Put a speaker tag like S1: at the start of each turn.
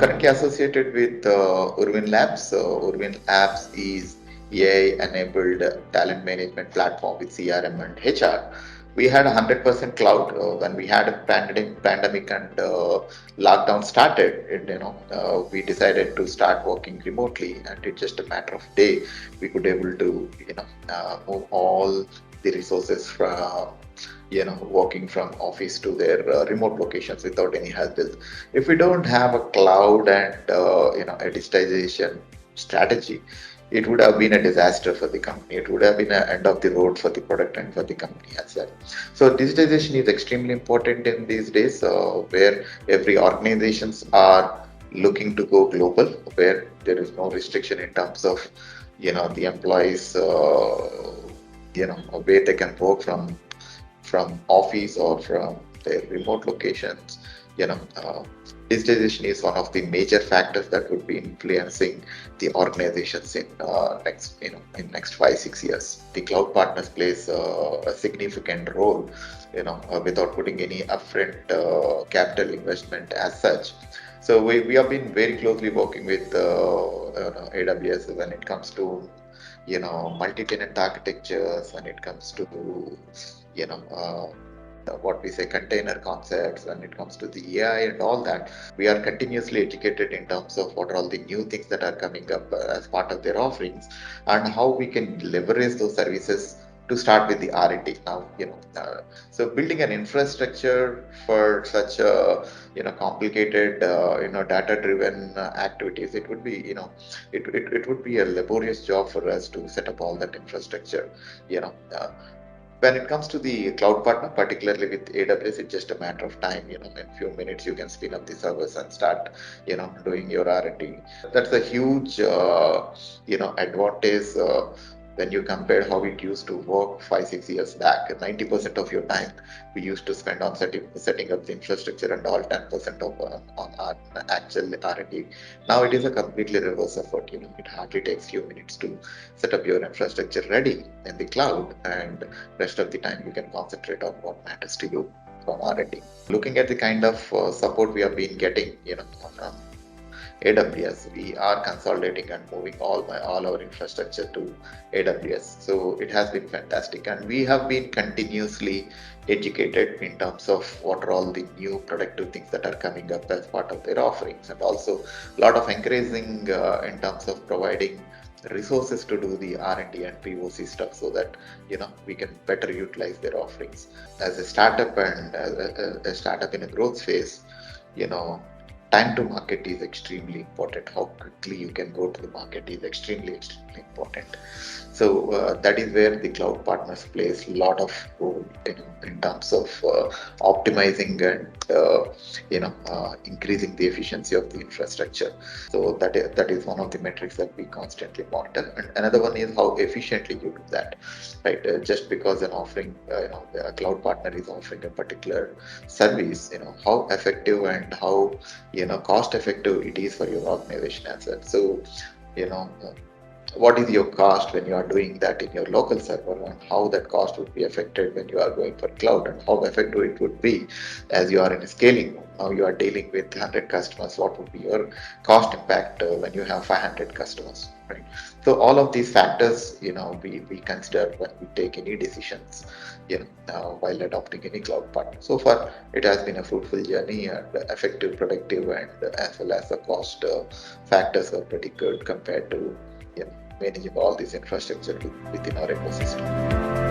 S1: currently associated with Urwin Labs. Urwin Labs is AI-enabled talent management platform with CRM and HR. We had 100% cloud when we had a pandemic and lockdown started. We decided to start working remotely, and it's just a matter of day we could able to move all the resources from working from office to their remote locations without any hassle. If we don't have a cloud and a digitization strategy, it would have been a disaster for the company. It would have been an end of the road for the product and for the company as well. So digitization is extremely important in these days, where every organizations are looking to go global, where there is no restriction in terms of the employees, where they can work from office or from their remote locations. Digitization is one of the major factors that would be influencing the organizations in next 5-6 years. The cloud partners plays a significant role, without putting any upfront capital investment as such. So we have been very closely working with AWS when it comes to multi-tenant architectures, when it comes to you know uh, what we say container concepts, when it comes to the AI and all that. We are continuously educated in terms of what are all the new things that are coming up as part of their offerings, and how we can leverage those services to start with the R&D now. So building an infrastructure for such complicated data driven activities, it would be it would be a laborious job for us to set up all that infrastructure. you know uh, when it comes to the cloud partner, particularly with AWS, it's just a matter of time. In few minutes you can spin up the servers and start, doing your R&D. That's a huge, advantage when you compare how it used to work 5-6 years back. 90% of your time we used to spend on setting up the infrastructure, and all 10% of on our actual R&D. Now it is a completely reverse effort. It hardly takes few minutes to set up your infrastructure ready in the cloud, and rest of the time you can concentrate on what matters to you from R&D. Looking at the kind of support we have been getting, from AWS, we are consolidating and moving all our infrastructure to AWS. So it has been fantastic, and we have been continuously educated in terms of what are all the new productive things that are coming up as part of their offerings, and also a lot of encouraging in terms of providing resources to do the R&D and POC stuff, so that we can better utilize their offerings. As a startup and a startup in a growth phase, you know time to market is extremely important. How quickly you can go to the market is extremely important. So that is where the cloud partners plays a lot of role in terms of optimizing and increasing the efficiency of the infrastructure. So that is one of the metrics that we constantly monitor. And another one is how efficiently you do that, right? Just because an offering, a cloud partner is offering a particular service, how effective and how cost effective it is for your organization as well. So you know what is your cost when you are doing that in your local server, and how that cost would be affected when you are going for cloud, and how effective it would be as you are in scaling. Now you are dealing with 100 customers. What would be your cost impact when you have 500 customers, right? So all of these factors, we consider when we take any decisions, while adopting any cloud partner. So far, it has been a fruitful journey, and effective, productive, and as well as the cost factors are pretty good compared to managing all this infrastructure within our ecosystem.